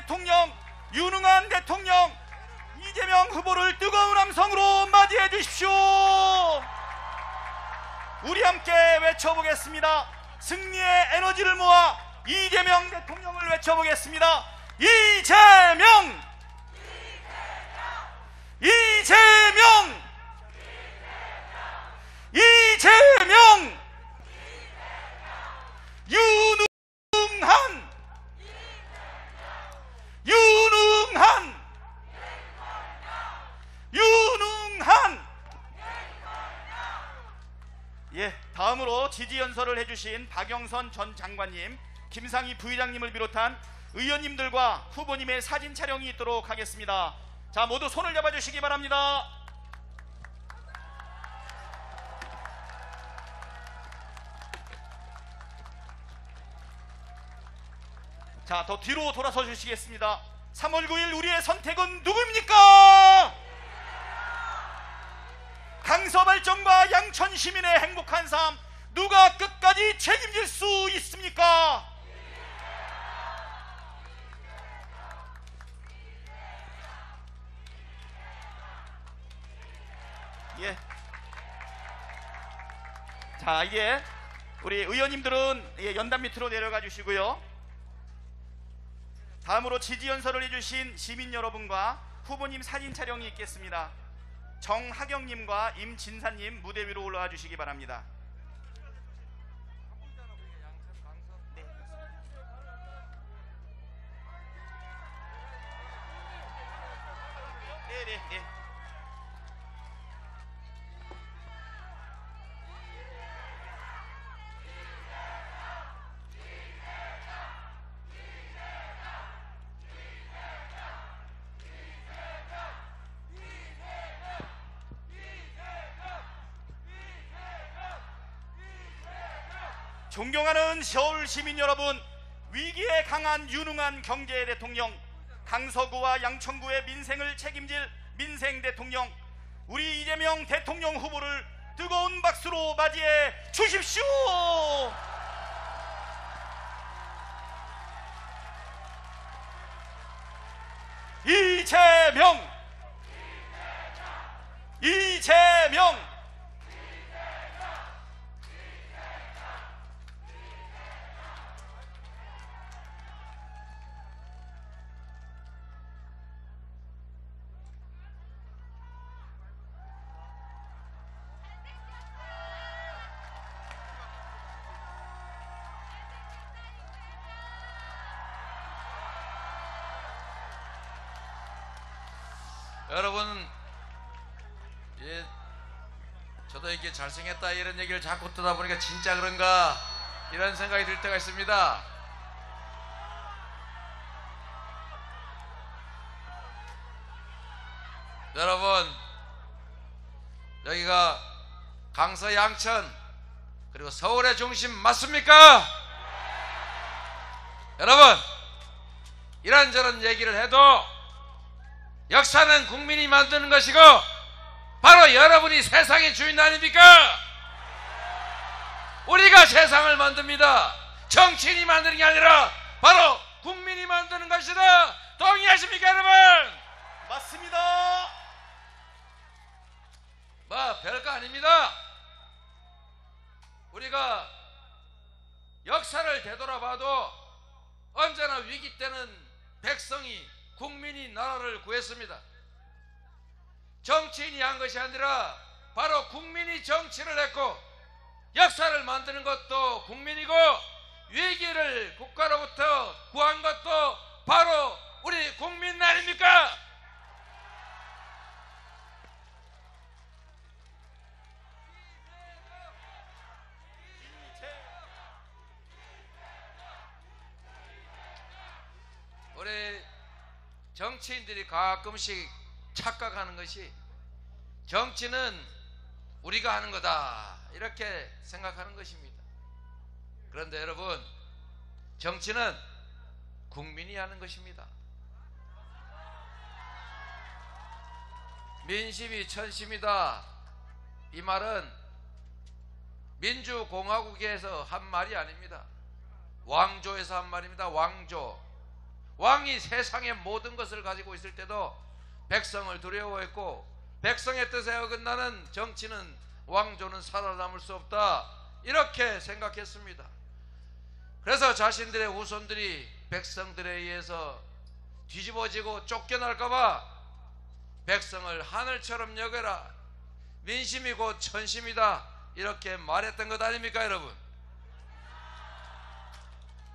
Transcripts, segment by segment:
대통령, 유능한 대통령 이재명 후보를 뜨거운 함성으로 맞이해 주십시오. 우리 함께 외쳐보겠습니다. 승리의 에너지를 모아 이재명 대통령을 외쳐보겠습니다. 이재명! 이재명! 이재명! 유능한! 유능한! 유능한! 예, 다음으로 지지연설을 해주신 박영선 전 장관님, 김상희 부의장님을 비롯한 의원님들과 후보님의 사진 촬영이 있도록 하겠습니다. 자, 모두 손을 잡아주시기 바랍니다. 자, 더 뒤로 돌아서 주시겠습니다. 3월 9일 우리의 선택은 누구입니까? 강서발전과 양천 시민의 행복한 삶 누가 끝까지 책임질 수 있습니까? 예. 자, 이제 우리 의원님들은 연단 밑으로 내려가 주시고요. 다음으로 지지연설을 해주신 시민 여러분과 후보님 사진 촬영이 있겠습니다. 정하경님과 임진사님 무대 위로 올라와 주시기 바랍니다. 네. 존경하는 서울 시민 여러분, 위기에 강한 유능한 경제 대통령, 강서구와 양천구의 민생을 책임질 민생 대통령, 우리 이재명 대통령 후보를 뜨거운 박수로 맞이해 주십시오. 이재명! 이재명! 여러분, 저도 이렇게 잘생겼다 이런 얘기를 자꾸 듣다 보니까 진짜 그런가 이런 생각이 들 때가 있습니다. 여러분, 여기가 강서 양천 그리고 서울의 중심 맞습니까? 여러분, 이런저런 얘기를 해도 역사는 국민이 만드는 것이고 바로 여러분이 세상의 주인 아닙니까? 우리가 세상을 만듭니다. 정치인이 만드는 게 아니라 바로 국민이 만드는 것이다. 동의하십니까, 여러분? 맞습니다. 뭐 별거 아닙니다. 우리가 역사를 되돌아봐도 언제나 위기 때는 백성이 국민이 나라를 구했습니다. 정치인이 한 것이 아니라 바로 국민이 정치를 했고 역사를 만드는 것도 국민이고 위기를 국가로부터 구한 것도 바로 우리 국민 아닙니까? 우리 정치인들이 가끔씩 착각하는 것이 정치는 우리가 하는 거다 이렇게 생각하는 것입니다. 그런데 여러분, 정치는 국민이 하는 것입니다. 민심이 천심이다, 이 말은 민주공화국에서 한 말이 아닙니다. 왕조에서 한 말입니다. 왕조. 왕이 세상의 모든 것을 가지고 있을 때도 백성을 두려워했고, 백성의 뜻에 어긋나는 정치는, 왕조는 살아남을 수 없다, 이렇게 생각했습니다. 그래서 자신들의 후손들이 백성들에 의해서 뒤집어지고 쫓겨날까봐 백성을 하늘처럼 여겨라, 민심이 곧 천심이다, 이렇게 말했던 것 아닙니까 여러분?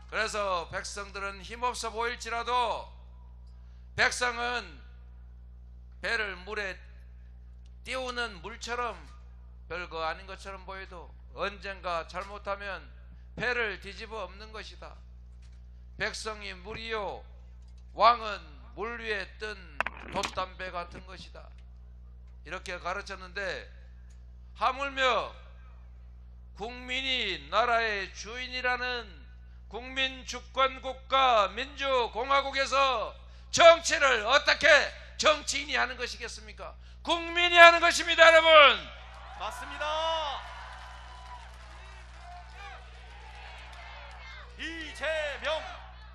그래서 백성들은 힘없어 보일지라도, 백성은 배를 물에 띄우는 물처럼 별거 아닌 것처럼 보여도 언젠가 잘못하면 배를 뒤집어 엎는 것이다. 백성이 물이요, 왕은 물 위에 뜬 돛담배 같은 것이다, 이렇게 가르쳤는데, 하물며 국민이 나라의 주인이라는 국민주권국가 민주공화국에서 정치를 어떻게 정치인이 하는 것이겠습니까? 국민이 하는 것입니다 여러분. 맞습니다. 이재명,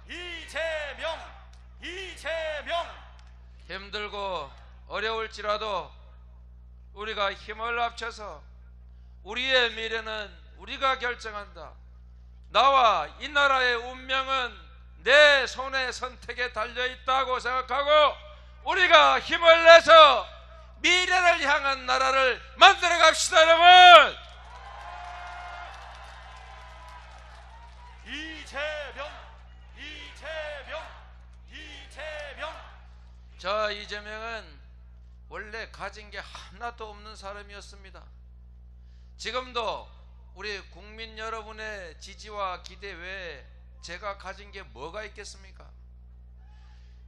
이재명, 이재명. 힘들고 어려울지라도 우리가 힘을 합쳐서 우리의 미래는 우리가 결정한다, 나와 이 나라의 운명은 내 손의 선택에 달려있다고 생각하고 우리가 힘을 내서 미래를 향한 나라를 만들어 갑시다 여러분. 이재명, 이재명, 이재명. 저 이재명은 원래 가진 게 하나도 없는 사람이었습니다. 지금도 우리 국민 여러분의 지지와 기대 외에 제가 가진 게 뭐가 있겠습니까?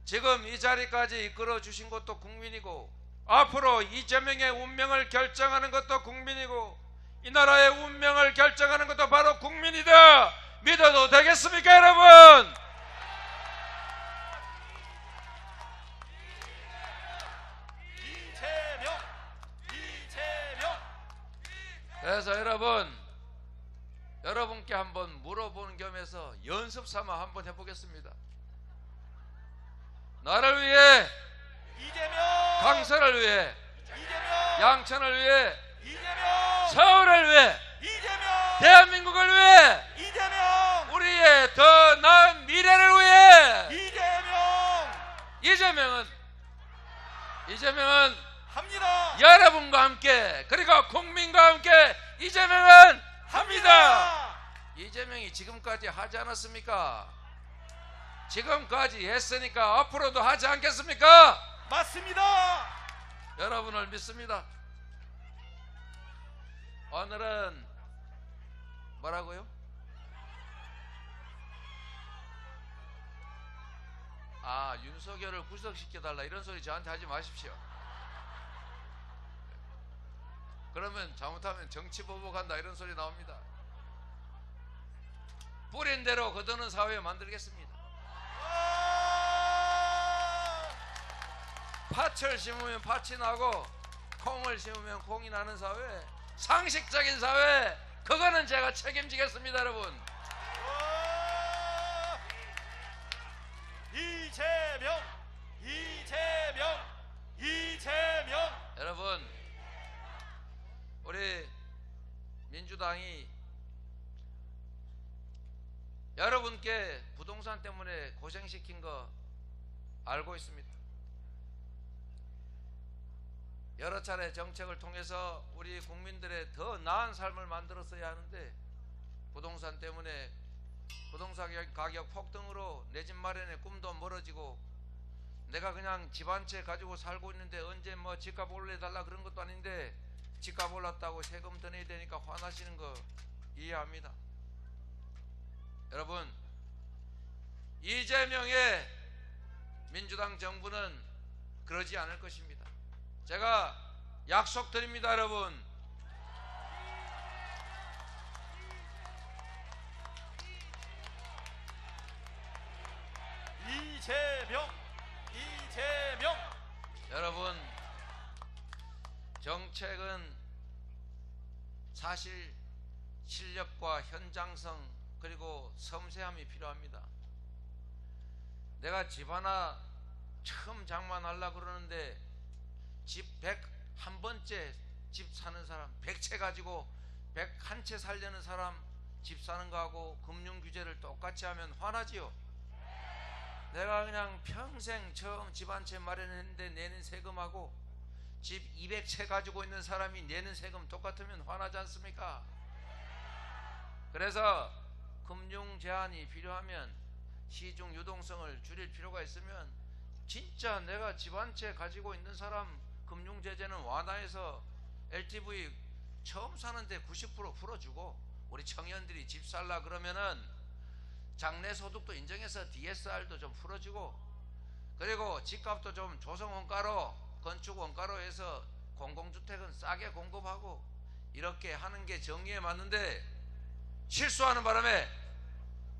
지금 이 자리까지 이끌어 주신 것도 국민이고, 앞으로 이재명의 운명을 결정하는 것도 국민이고, 이 나라의 운명을 결정하는 것도 바로 국민이다, 믿어도 되겠습니까 여러분? 이재명, 이재명. 그래서 여러분께 한번 물어보는 겸해서 연습 삼아 한번 해보겠습니다. 나를 위해, 이재명, 강서를 위해, 이재명, 양천을 위해, 이재명, 서울을 위해, 이재명, 대한민국을 위해, 이재명, 우리의 더 나은 미래를 위해 이재명은 합니다. 여러분과 함께, 그리고 국민과 함께 이재명은 합니다. 이재명이 지금까지 하지 않았습니까? 지금까지 했으니까 앞으로도 하지 않겠습니까? 맞습니다. 여러분을 믿습니다. 오늘은 뭐라고요? 윤석열을 구속시켜달라, 이런 소리 저한테 하지 마십시오. 그러면 잘못하면 정치 보복한다, 이런 소리 나옵니다. 뿌린 대로 거두는 사회 만들겠습니다. 팥을 심으면 팥이 나고 콩을 심으면 콩이 나는 사회, 상식적인 사회, 그거는 제가 책임지겠습니다 여러분. 이재명, 이재명, 이재명. 여러분, 우리 민주당이 여러분께 부동산 때문에 고생시킨 거 알고 있습니다. 여러 차례 정책을 통해서 우리 국민들의 더 나은 삶을 만들었어야 하는데, 부동산 때문에 부동산 가격 폭등으로 내 집 마련의 꿈도 멀어지고, 내가 그냥 집 한 채 가지고 살고 있는데 언제 뭐 집값 올려달라 그런 것도 아닌데 집값 올랐다고 세금 더 내야 되니까 화나시는 거 이해합니다. 여러분, 이재명의 민주당 정부는 그러지 않을 것입니다. 제가 약속드립니다 여러분. 이재명, 이재명. 여러분, 정책은 사실 실력과 현장성 그리고 섬세함이 필요합니다. 내가 집 하나 처음 장만하려고 그러는데 집 101번째 집 사는 사람, 100채 가지고 101채 살려는 사람 집 사는 거하고 금융규제를 똑같이 하면 화나지요. 내가 그냥 평생 처음 집 한 채 마련했는데 내는 세금하고 집 200채 가지고 있는 사람이 내는 세금 똑같으면 화나지 않습니까? 그래서 금융 제한이 필요하면 시중 유동성을 줄일 필요가 있으면 진짜 내가 집 한 채 가지고 있는 사람 금융 제재는 완화해서 LTV 처음 사는데 90% 풀어주고, 우리 청년들이 집 살라 그러면은 장래 소득도 인정해서 DSR도 좀 풀어주고, 그리고 집값도 좀 조성 원가로, 건축 원가로 해서 공공주택은 싸게 공급하고, 이렇게 하는 게 정의에 맞는데 실수하는 바람에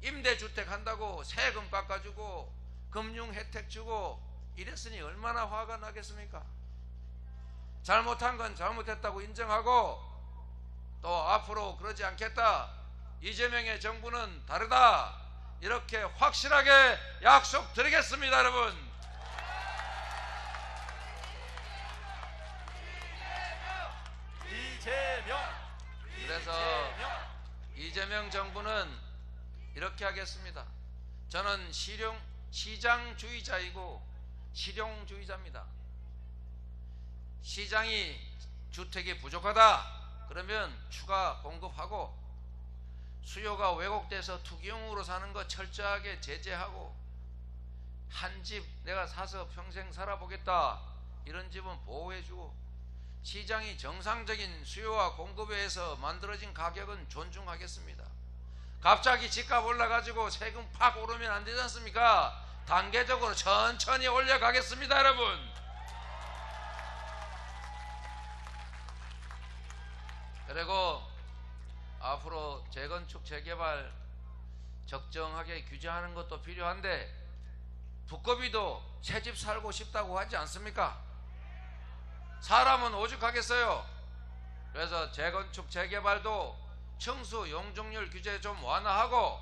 임대주택 한다고 세금 깎아주고 금융 혜택 주고 이랬으니 얼마나 화가 나겠습니까? 잘못한 건 잘못했다고 인정하고 또 앞으로 그러지 않겠다, 이재명의 정부는 다르다, 이렇게 확실하게 약속드리겠습니다. 여러분, 그래서 이재명 정부는 이렇게 하겠습니다. 저는 시장주의자이고 실용주의자입니다. 시장이 주택이 부족하다 그러면 추가 공급하고, 수요가 왜곡돼서 투기용으로 사는 거 철저하게 제재하고, 한 집 내가 사서 평생 살아보겠다 이런 집은 보호해주고, 시장이 정상적인 수요와 공급에 의해서 만들어진 가격은 존중하겠습니다. 갑자기 집값 올라가지고 세금 팍 오르면 안 되지 않습니까? 단계적으로 천천히 올려가겠습니다. 여러분, 그리고 앞으로 재건축 재개발 적정하게 규제하는 것도 필요한데, 두꺼비도 새 집 살고 싶다고 하지 않습니까? 사람은 오죽하겠어요. 그래서 재건축 재개발도 층수 용적률 규제 좀 완화하고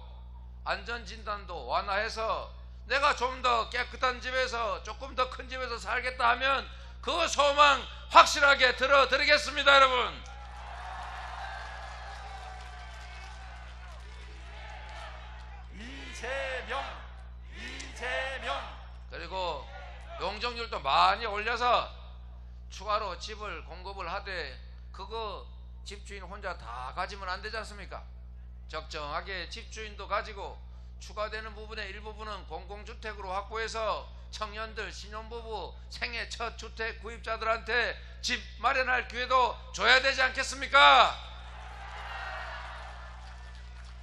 안전진단도 완화해서 내가 좀 더 깨끗한 집에서 조금 더 큰 집에서 살겠다 하면 그 소망 확실하게 들어드리겠습니다. 여러분, 이재명. 그리고 용적률도 많이 올려서 추가로 집을 공급을 하되 그거 집주인 혼자 다 가지면 안 되지 않습니까? 적정하게 집주인도 가지고 추가되는 부분의 일부분은 공공주택으로 확보해서 청년들, 신혼부부, 생애 첫 주택 구입자들한테 집 마련할 기회도 줘야 되지 않겠습니까?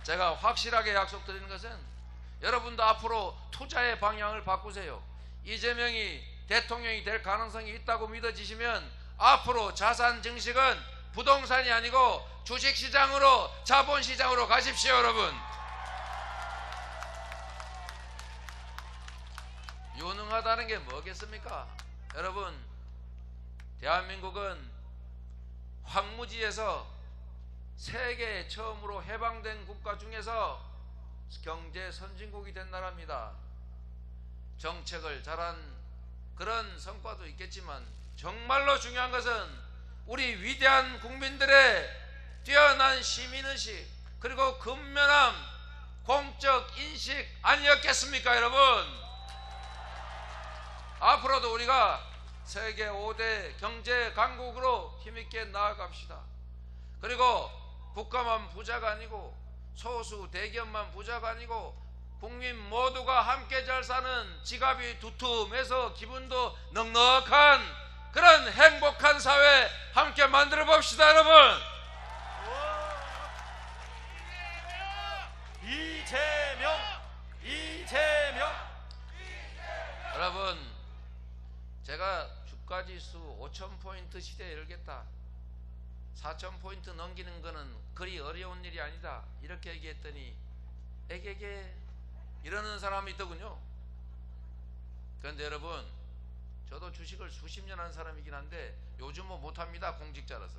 제가 확실하게 약속드리는 것은 여러분도 앞으로 투자의 방향을 바꾸세요. 이재명이 대통령이 될 가능성이 있다고 믿어지시면 앞으로 자산 증식은 부동산이 아니고 주식시장으로, 자본시장으로 가십시오. 여러분, 유능하다는 게 뭐겠습니까? 여러분, 대한민국은 황무지에서 세계 처음으로 해방된 국가 중에서 경제 선진국이 된 나라입니다. 정책을 잘한 그런 성과도 있겠지만 정말로 중요한 것은 우리 위대한 국민들의 뛰어난 시민의식 그리고 근면함, 공적 인식 아니었겠습니까? 여러분, 앞으로도 우리가 세계 5대 경제 강국으로 힘있게 나아갑시다. 그리고 국가만 부자가 아니고 소수 대기업만 부자가 아니고 국민 모두가 함께 잘 사는, 지갑이 두툼해서 기분도 넉넉한 그런 행복한 사회 함께 만들어 봅시다. 여러분, 이재명. 여러분, 제가 주가지수 5000포인트 시대에 열겠다, 4000포인트 넘기는 거는 그리 어려운 일이 아니다 이렇게 얘기했더니 에게게 이러는 사람이 있더군요. 그런데 여러분, 저도 주식을 수십 년 한 사람이긴 한데 요즘은 못합니다. 공직자라서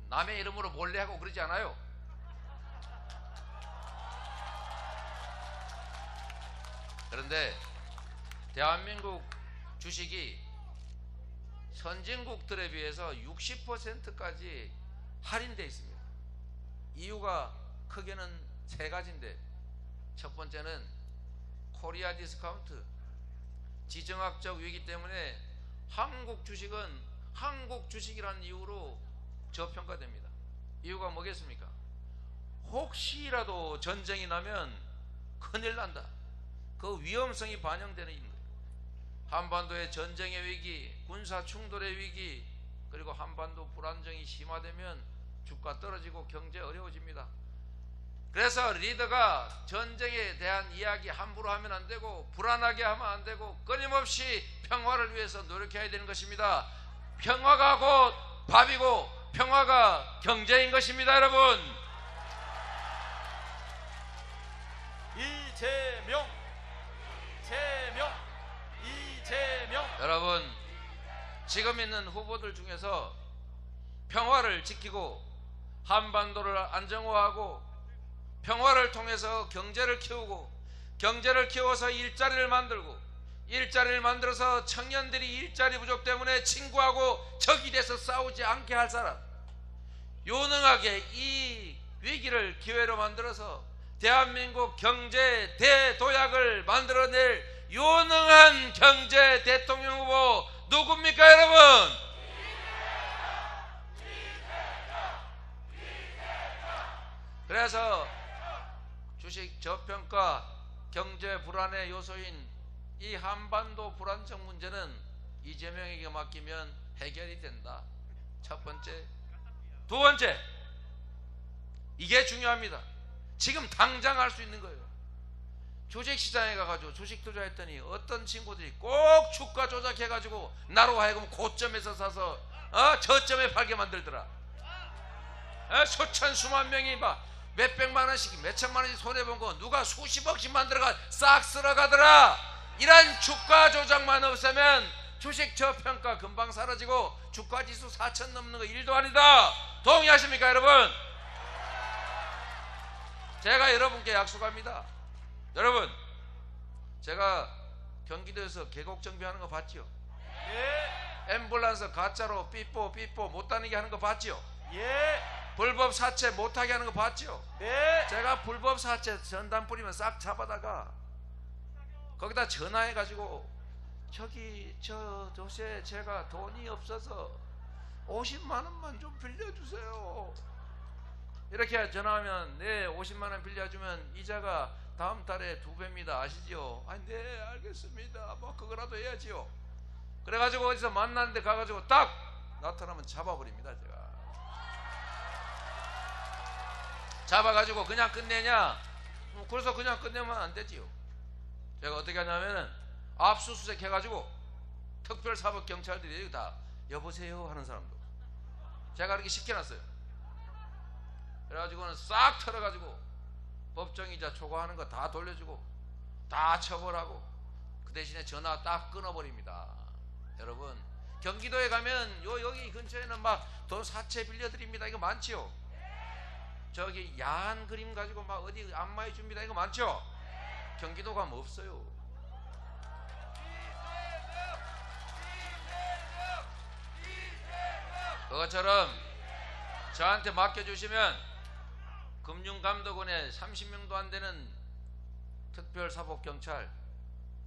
남의 이름으로 몰래 하고 그러지 않아요. 그런데 대한민국 주식이 선진국들에 비해서 60%까지 할인되어 있습니다. 이유가 크게는 세 가지인데, 첫 번째는 코리아 디스카운트, 지정학적 위기 때문에 한국 주식은 한국 주식이라는 이유로 저평가됩니다. 이유가 뭐겠습니까? 혹시라도 전쟁이 나면 큰일 난다, 그 위험성이 반영되는 거예요. 한반도의 전쟁의 위기, 군사 충돌의 위기, 그리고 한반도 불안정이 심화되면 주가 떨어지고 경제 어려워집니다. 그래서 리더가 전쟁에 대한 이야기 함부로 하면 안 되고, 불안하게 하면 안 되고, 끊임없이 평화를 위해서 노력해야 되는 것입니다. 평화가 곧 밥이고 평화가 경제인 것입니다. 여러분, 이재명, 이재명. 여러분, 지금 있는 후보들 중에서 평화를 지키고 한반도를 안정화하고 평화를 통해서 경제를 키우고, 경제를 키워서 일자리를 만들고, 일자리를 만들어서 청년들이 일자리 부족 때문에 친구하고 적이 돼서 싸우지 않게 할 사람, 요능하게 이 위기를 기회로 만들어서 대한민국 경제 대도약을 만들어낼 요능한 경제 대통령 후보 누굽니까 여러분? 그래서 주식 저평가, 경제 불안의 요소인 이 한반도 불안정 문제는 이재명에게 맡기면 해결이 된다. 첫 번째. 두 번째, 이게 중요합니다. 지금 당장 할 수 있는 거예요. 주식시장에 가가지고 주식 투자했더니 어떤 친구들이 꼭 주가 조작해가지고 나로 하여금 고점에서 사서 저점에 팔게 만들더라. 수천 수만 명이 막 몇백만 원씩 몇천만 원씩 손해본 거 누가 수십억씩 만들어가 싹 쓸어가더라. 이런 주가 조작만 없으면 주식 저평가 금방 사라지고 주가지수 4천 넘는 거 일도 아니다. 동의하십니까 여러분? 제가 여러분께 약속합니다. 여러분, 제가 경기도에서 계곡 정비하는 거 봤죠? 예, 앰뷸런스 가짜로 삐뽀 못 다니게 하는 거 봤죠? 예, 불법 사채 못하게 하는 거 봤죠? 네. 제가 불법 사채 전단 뿌리면 싹 잡아다가 거기다 전화해가지고 저기 저 도시에 제가 돈이 없어서 50만 원만 좀 빌려주세요. 이렇게 전화하면 네 50만 원 빌려주면 이자가 다음 달에 2배입니다. 아시지요? 아니 네 알겠습니다. 뭐 그거라도 해야지요. 그래가지고 어디서 만났는데 가가지고 딱 나타나면 잡아버립니다. 제가 잡아가지고 그냥 끝내냐? 그래서 그냥 끝내면 안 되지요. 제가 어떻게 하냐면은 압수수색 해가지고 특별사법경찰들이 다 여보세요 하는 사람도 제가 이렇게 시켜놨어요. 그래가지고는 싹 털어가지고 법정이자 초과하는 거 다 돌려주고 다 처벌하고 그 대신에 전화 딱 끊어버립니다. 여러분, 경기도에 가면 여기 근처에는 막 돈 사채 빌려드립니다 이거 많지요? 저기 야한 그림 가지고 막 어디 안마해 줍니다 이거 많죠? 경기도 가면 없어요. 그것처럼 저한테 맡겨주시면 금융감독원에 30명도 안 되는 특별사법경찰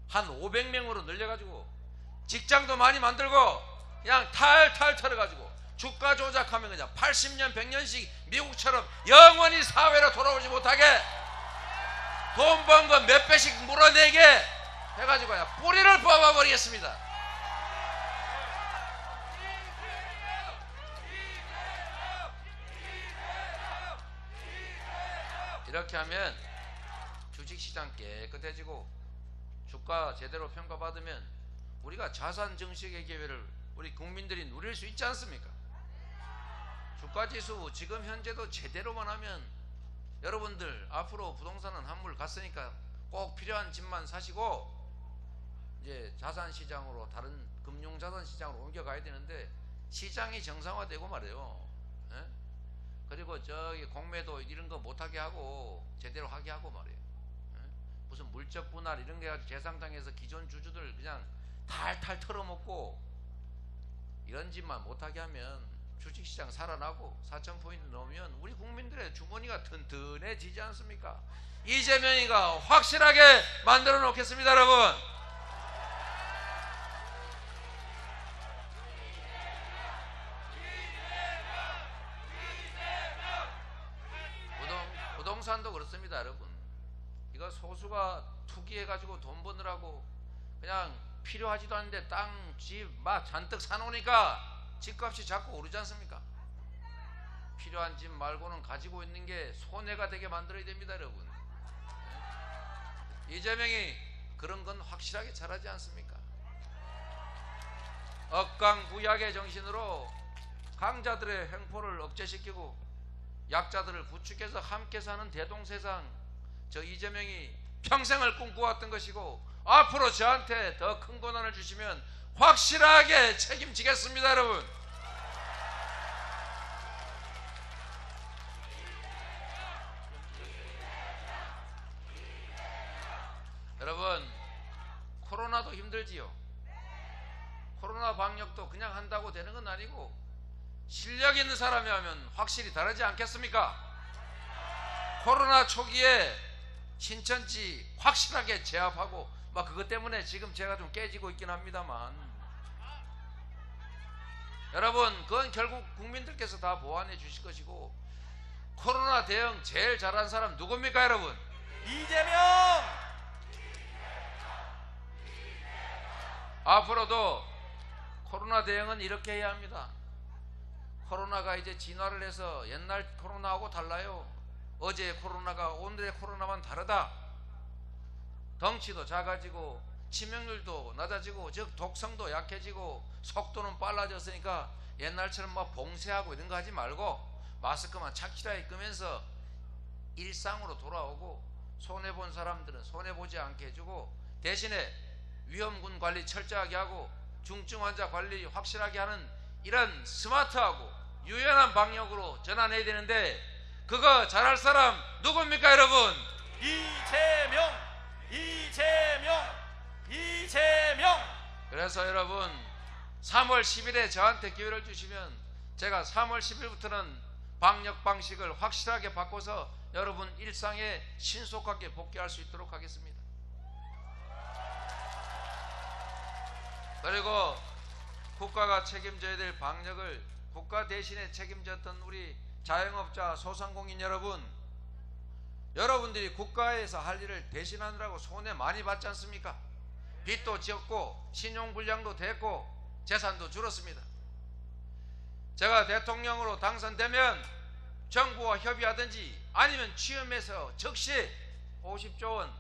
한 500명으로 늘려가지고 직장도 많이 만들고 그냥 탈탈 털어가지고 주가 조작하면 그냥 80년 100년씩 미국처럼 영원히 사회로 돌아오지 못하게 돈 번 거 몇 배씩 물어내게 해가지고 그냥 뿌리를 뽑아버리겠습니다. 이렇게 하면 주식시장 깨끗해지고 주가 제대로 평가받으면 우리가 자산 증식의 기회를 우리 국민들이 누릴 수 있지 않습니까? 주가지수 지금 현재도 제대로만 하면 여러분들 앞으로 부동산은 한물 갔으니까 꼭 필요한 집만 사시고 이제 자산시장으로 다른 금융자산시장으로 옮겨가야 되는데 시장이 정상화되고 말이에요. 예? 그리고 저기 공매도 이런 거 못하게 하고 제대로 하게 하고 말이에요. 예? 무슨 물적 분할 이런 게 가지고 재상장해서 기존 주주들 그냥 탈탈 털어먹고 이런 짓만 못하게 하면 주식시장 살아나고 4,000포인트 넘으면 우리 국민들의 주머니가 튼튼해지지 않습니까? 이재명이가 확실하게 만들어 놓겠습니다. 여러분, 부동산도 그렇습니다. 여러분, 이거 소수가 투기해가지고 돈 버느라고 그냥 필요하지도 않은데 땅, 집 막 잔뜩 사놓으니까 집값이 자꾸 오르지 않습니까? 필요한 집 말고는 가지고 있는 게 손해가 되게 만들어야 됩니다. 여러분, 이재명이 그런 건 확실하게 잘하지 않습니까? 억강부약의 정신으로 강자들의 횡포를 억제시키고 약자들을 부축해서 함께 사는 대동세상, 저 이재명이 평생을 꿈꿔왔던 것이고 앞으로 저한테 더 큰 권한을 주시면 확실하게 책임지겠습니다. 여러분, 여러분, 코로나도 힘들지요. 코로나 방역도 그냥 한다고 되는 건 아니고 실력 있는 사람이 하면 확실히 다르지 않겠습니까? 코로나 초기에 신천지 확실하게 제압하고 막 그것 때문에 지금 제가 좀 깨지고 있긴 합니다만, 여러분, 그건 결국 국민들께서 다 보완해 주실 것이고, 코로나 대응 제일 잘한 사람 누굽니까? 여러분, 이재명! 앞으로도 코로나 대응은 이렇게 해야 합니다. 코로나가 이제 진화를 해서 옛날 코로나하고 달라요. 어제의 코로나가 오늘의 코로나만 다르다. 덩치도 작아지고 치명률도 낮아지고 즉 독성도 약해지고 속도는 빨라졌으니까 옛날처럼 막 봉쇄하고 이런 거 하지 말고 마스크만 착실하게 끄면서 일상으로 돌아오고, 손해본 사람들은 손해보지 않게 해주고, 대신에 위험군 관리 철저하게 하고 중증 환자 관리 확실하게 하는 이런 스마트하고 유연한 방역으로 전환해야 되는데, 그거 잘할 사람 누굽니까? 여러분, 이재명! 이재명! 이재명! 그래서 여러분, 3월 10일에 저한테 기회를 주시면 제가 3월 10일부터는 방역 방식을 확실하게 바꿔서 여러분 일상에 신속하게 복귀할 수 있도록 하겠습니다. 그리고 국가가 책임져야 될 방역을 국가 대신에 책임졌던 우리 자영업자, 소상공인 여러분, 여러분들이 국가에서 할 일을 대신하느라고 손해 많이 받지 않습니까? 빚도 지었고 신용불량도 됐고 재산도 줄었습니다. 제가 대통령으로 당선되면 정부와 협의하든지 아니면 취임해서 즉시 50조 원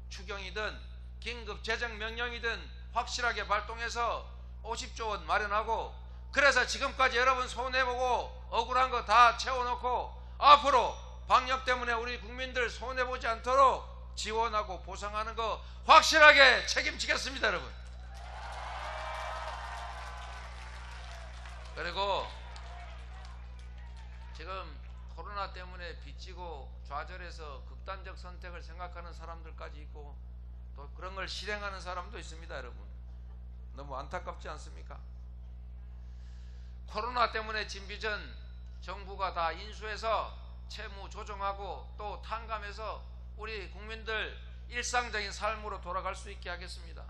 추경이든 긴급재정명령이든 확실하게 발동해서 50조 원 마련하고, 그래서 지금까지 여러분 손해보고 억울한 거 다 채워놓고 앞으로 방역 때문에 우리 국민들 손해보지 않도록 지원하고 보상하는 거 확실하게 책임지겠습니다. 여러분, 그리고 지금 코로나 때문에 빚지고 좌절해서 극단적 선택을 생각하는 사람들까지 있고 또 그런 걸 실행하는 사람도 있습니다. 여러분, 너무 안타깝지 않습니까? 코로나 때문에 진비전 정부가 다 인수해서 채무 조정하고 또 탕감해서 우리 국민들 일상적인 삶으로 돌아갈 수 있게 하겠습니다.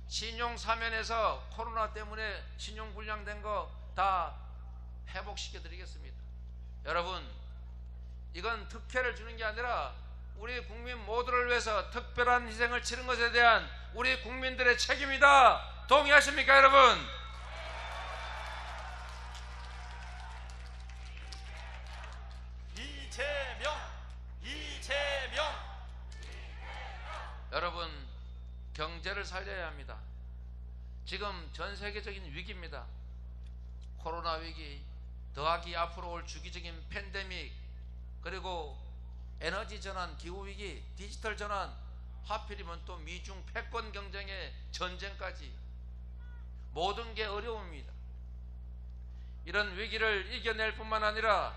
신용 사면에서 코로나 때문에 신용 불량된 거 다 회복시켜 드리겠습니다. 여러분, 이건 특혜를 주는 게 아니라 우리 국민 모두를 위해서 특별한 희생을 치른 것에 대한 우리 국민들의 책임이다. 동의하십니까, 여러분? 이재명! 이재명! 여러분, 경제를 살려야 합니다. 지금 전 세계적인 위기입니다. 코로나 위기, 더하기 앞으로 올 주기적인 팬데믹, 그리고 에너지 전환, 기후 위기, 디지털 전환, 하필이면 또 미중 패권 경쟁의 전쟁까지 모든 게 어려움입니다. 이런 위기를 이겨낼 뿐만 아니라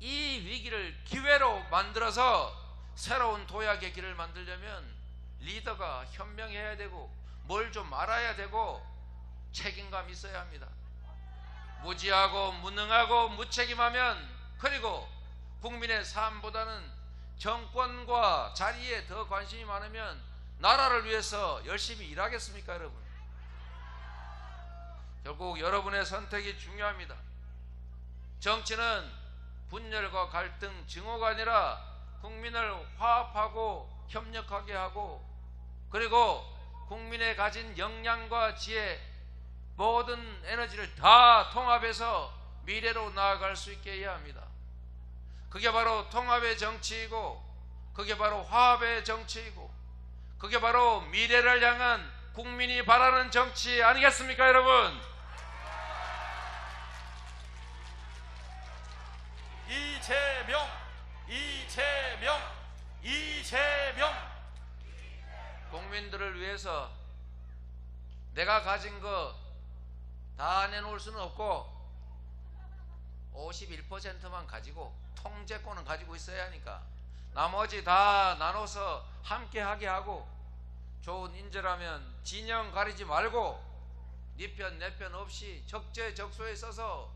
이 위기를 기회로 만들어서 새로운 도약의 길을 만들려면 리더가 현명해야 되고 뭘 좀 알아야 되고 책임감 있어야 합니다. 무지하고 무능하고 무책임하면, 그리고 국민의 삶보다는 정권과 자리에 더 관심이 많으면 나라를 위해서 열심히 일하겠습니까, 여러분? 결국 여러분의 선택이 중요합니다. 정치는 분열과 갈등, 증오가 아니라 국민을 화합하고 협력하게 하고, 그리고 국민의 가진 역량과 지혜, 모든 에너지를 다 통합해서 미래로 나아갈 수 있게 해야 합니다. 그게 바로 통합의 정치이고, 그게 바로 화합의 정치이고, 그게 바로 미래를 향한 국민이 바라는 정치 아니겠습니까, 여러분? 이재명, 이재명, 이재명. 국민들을 위해서 내가 가진 거 다 내놓을 수는 없고 51%만 가지고 통제권은 가지고 있어야 하니까 나머지 다 나눠서 함께 하게 하고, 좋은 인재라면 진영 가리지 말고 네 편 내 편 없이 적재적소에 써서,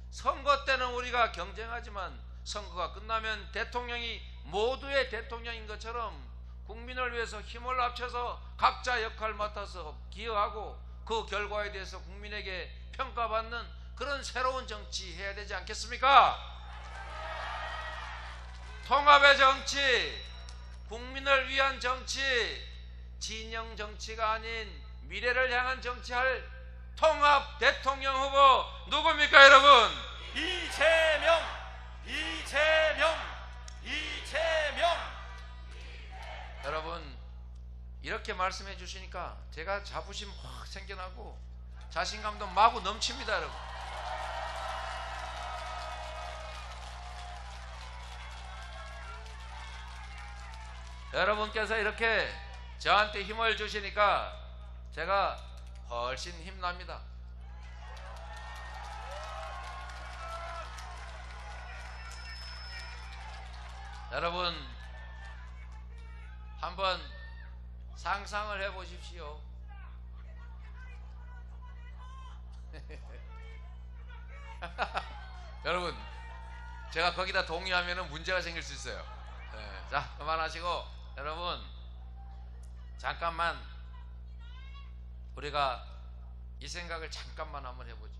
선거 때는 우리가 경쟁하지만 선거가 끝나면 대통령이 모두의 대통령인 것처럼 국민을 위해서 힘을 합쳐서 각자 역할 맡아서 기여하고 그 결과에 대해서 국민에게 평가받는 그런 새로운 정치 해야 되지 않겠습니까? 통합의 정치, 국민을 위한 정치, 진영 정치가 아닌 미래를 향한 정치할 통합 대통령 후보 누굽니까, 여러분? 이재명, 이재명, 이재명. 여러분, 이렇게 말씀해 주시니까 제가 자부심 확 생겨나고 자신감도 마구 넘칩니다, 여러분. 여러분께서 이렇게 저한테 힘을 주시니까 제가 훨씬 힘납니다. 여러분, 한번 상상을 해 보십시오. 여러분, 제가 거기다 동의하면 문제가 생길 수 있어요. 네, 자, 그만하시고 여러분, 잠깐만 우리가 이 생각을 잠깐만 한번 해보죠.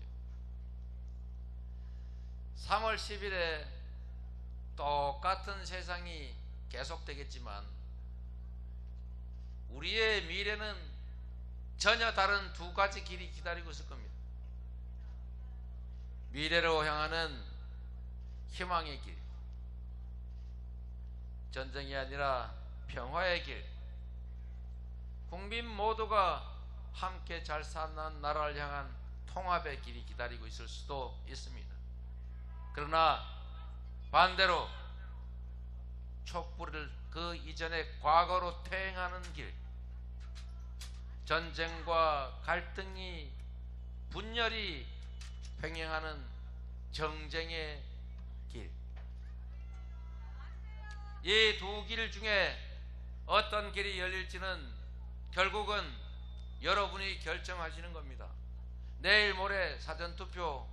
3월 10일에 똑같은 세상이 계속되겠지만 우리의 미래는 전혀 다른 두 가지 길이 기다리고 있을 겁니다. 미래로 향하는 희망의 길, 전쟁이 아니라 평화의 길, 국민 모두가 함께 잘 사는 나라를 향한 통합의 길이 기다리고 있을 수도 있습니다. 그러나 반대로 촛불을 그 이전의 과거로 퇴행하는 길, 전쟁과 갈등이 분열이 횡행하는 정쟁의 길, 이 두 길 중에 어떤 길이 열릴지는 결국은 여러분이 결정하시는 겁니다. 내일 모레 사전투표,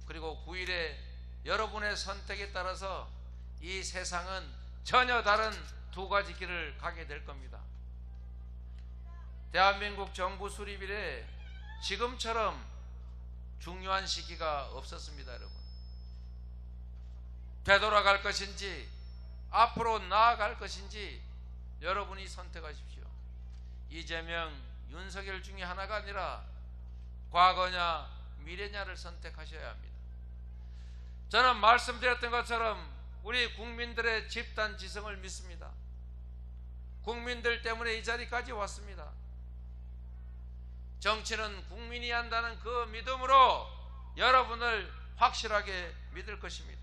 그리고 9일에 여러분의 선택에 따라서 이 세상은 전혀 다른 두 가지 길을 가게 될 겁니다. 대한민국 정부 수립 이래 지금처럼 중요한 시기가 없었습니다, 여러분. 되돌아갈 것인지 앞으로 나아갈 것인지 여러분이 선택하십시오. 이재명, 윤석열 중에 하나가 아니라 과거냐 미래냐를 선택하셔야 합니다. 저는 말씀드렸던 것처럼 우리 국민들의 집단 지성을 믿습니다. 국민들 때문에 이 자리까지 왔습니다. 정치는 국민이 한다는 그 믿음으로 여러분을 확실하게 믿을 것입니다.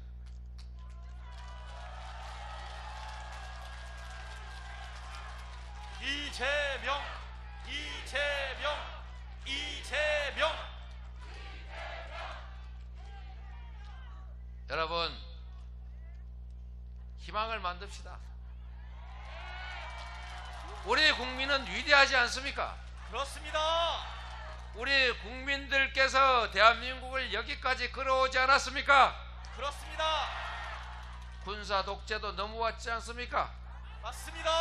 이재명, 이재명, 이재명. 여러분, 희망을 만듭시다. 우리 국민은 위대하지 않습니까? 그렇습니다. 우리 국민들께서 대한민국을 여기까지 끌어오지 않았습니까? 그렇습니다. 군사 독재도 넘어왔지 않습니까? 맞습니다.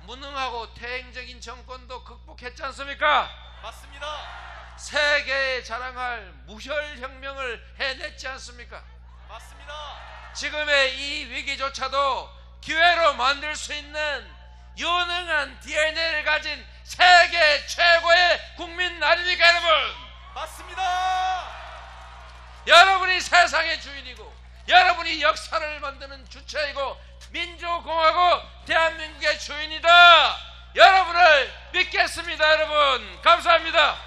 무능하고 퇴행적인 정권도 극복했지 않습니까? 맞습니다. 세계에 자랑할 무혈혁명을 해냈지 않습니까? 맞습니다. 지금의 이 위기조차도 기회로 만들 수 있는 유능한 DNA를 가진 세계 최고의 국민 아닙니까, 여러분? 맞습니다. 여러분이 세상의 주인이고 여러분이 역사를 만드는 주체이고 민주공화국 대한민국의 주인이다. 여러분을 믿겠습니다. 여러분 감사합니다.